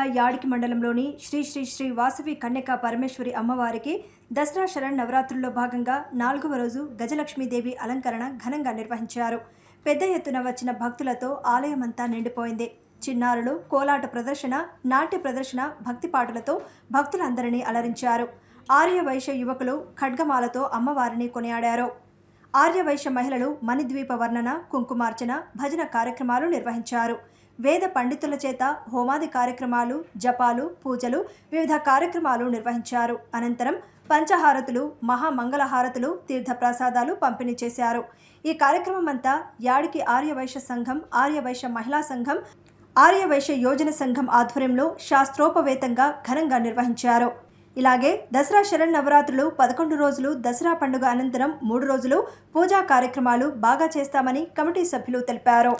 జిల్లా యాడికి మండలంలోని శ్రీ శ్రీ శ్రీ వాసవి కన్యకా పరమేశ్వరి అమ్మవారికి దసరా శరన్నవరాత్రుల్లో భాగంగా 4వ రోజు గజలక్ష్మీదేవి అలంకరణ ఘనంగా నిర్వహించారు. పెద్ద ఎత్తున వచ్చిన భక్తులతో ఆలయమంతా నిండిపోయింది. చిన్నారులు కోలాట ప్రదర్శన, నాట్య ప్రదర్శన, భక్తి పాటలతో భక్తులందరినీ అలరించారు. ఆర్యవైశ్య యువకులు ఖడ్గమాలతో అమ్మవారిని కొనియాడారు. ఆర్యవైశ్య మహిళలు మణిద్వీప వర్ణన, కుంకుమార్చన, భజన కార్యక్రమాలు నిర్వహించారు. వేద పండితుల చేత హోమాది కార్యక్రమాలు, జపాలు, పూజలు, వివిధ కార్యక్రమాలు నిర్వహించారు. అనంతరం పంచహారతులు, మహామంగళహారతులు, తీర్థప్రసాదాలు పంపిణీ చేశారు. ఈ కార్యక్రమం అంతా యాడికి ఆర్యవైశ్య సంఘం, ఆర్యవైశ్య మహిళా సంఘం, ఆర్యవైశ్య యోజన సంఘం ఆధ్వర్యంలో శాస్త్రోపవేతంగా ఘనంగా నిర్వహించారు. ఇలాగే దసరా శరన్నవరాత్రులు 11 రోజులు, దసరా పండుగ అనంతరం 3 రోజులు పూజా కార్యక్రమాలు బాగా చేస్తామని కమిటీ సభ్యులు తెలిపారు.